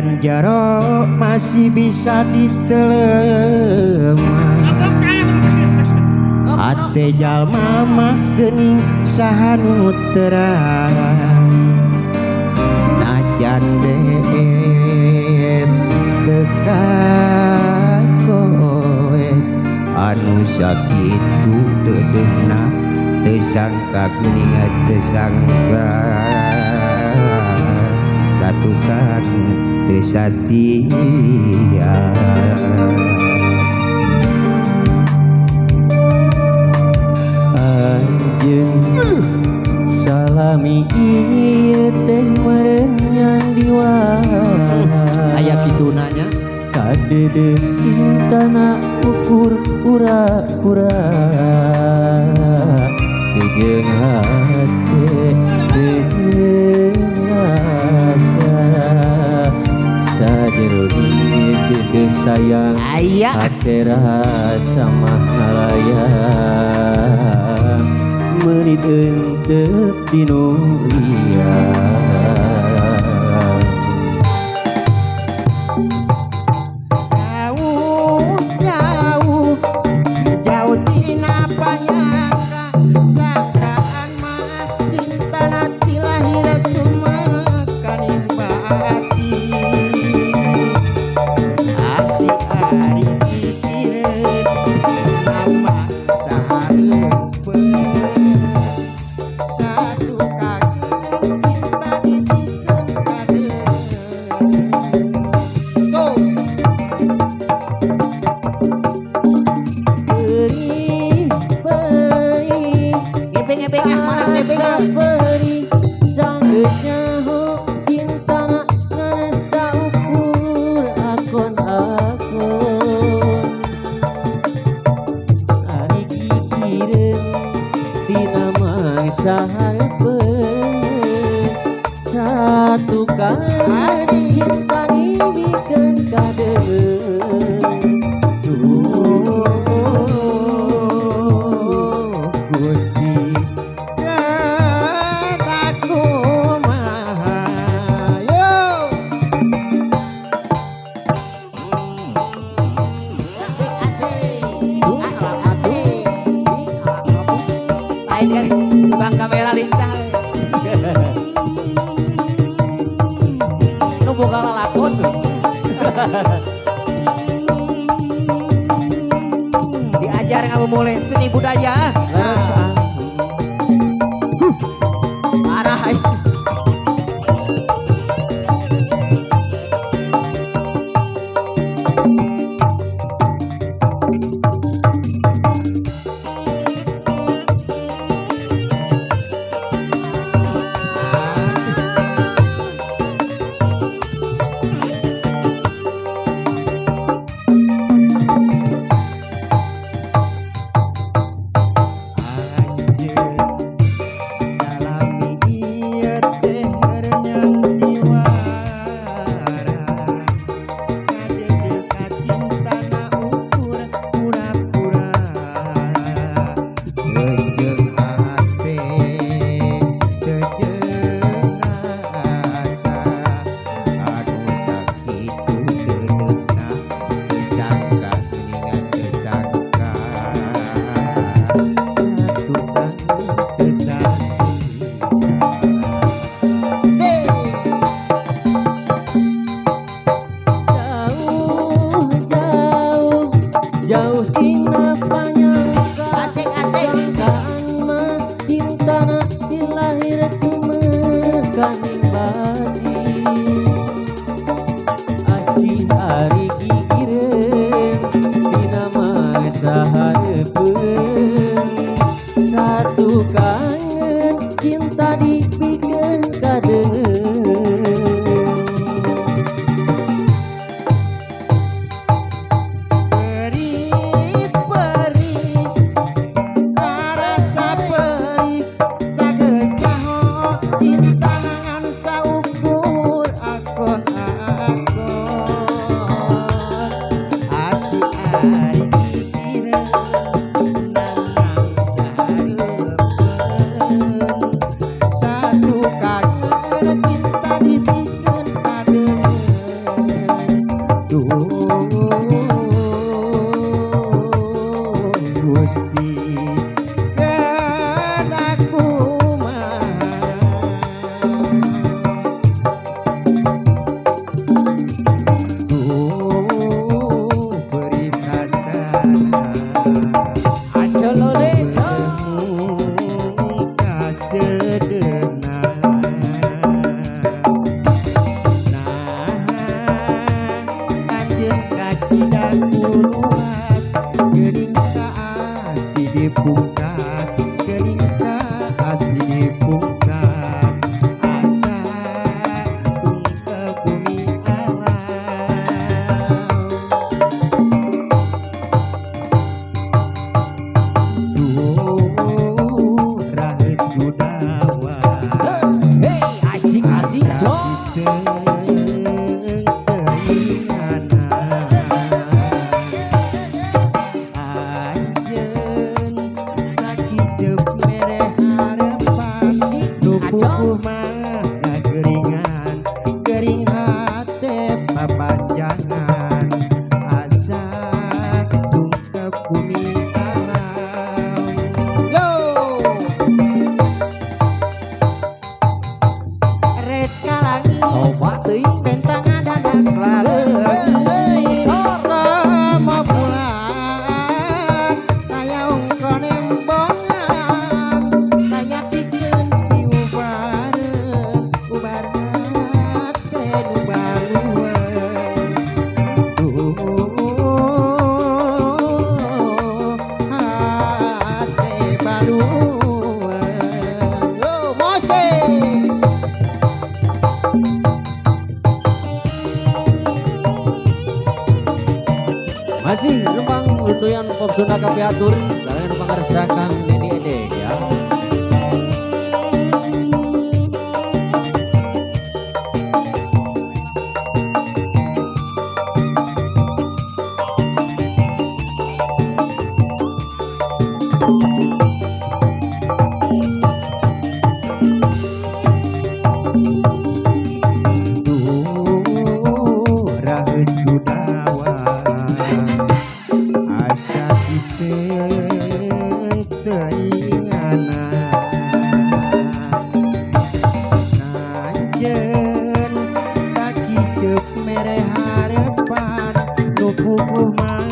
dan jaro masih bisa ditelema. Hate jalma mah geuning sahanu terang. Najan deet teka kowe anu sakitu dedeuna teu sangka geuning teu sangka satu kaki teu satia. Anjeun salami ieu teh meureun nyan diwae aya kituna nya kadede cintana ukur pura-pura jeung hate deungasa sajero dede sayang hate rasa mahalayang meunit eunteuk dinu liang. Jauh tina panyangka sakaan mah cinta nati lahir tumakaning baati asik hari pikireun nama sahareupeun satu kaki cinta dibikeun kadeung beri sanggeus nyaho cintana ngan saukur akon-akon ari kikireun tina mangsa hareupeun satu kali cinta dibikeun kadeung. Bang kamera lincah nu boga lalakon diajar ngabumule seni budaya parah. Gusti aku pungkas geuning ka asih dipungkas asa tungkep bumi alam rahet judawa Hey, asik-asik jo. Gering hati papanjangan asa tungkep bumi alam yo red kalangi Coba teuing. bentang dadak laleuh sama bulan tayang konem bongan tayatikeun piubareun ubareun teh nu barueun hate barueun yo mose. Masih numpang lunduyan pop Sunda Kapiatur, kalian numpang ngerasakan Dedi Ede ya. Rahet judawa asa dipeng teuinganan najen sakicep mere harepan nu puguh mah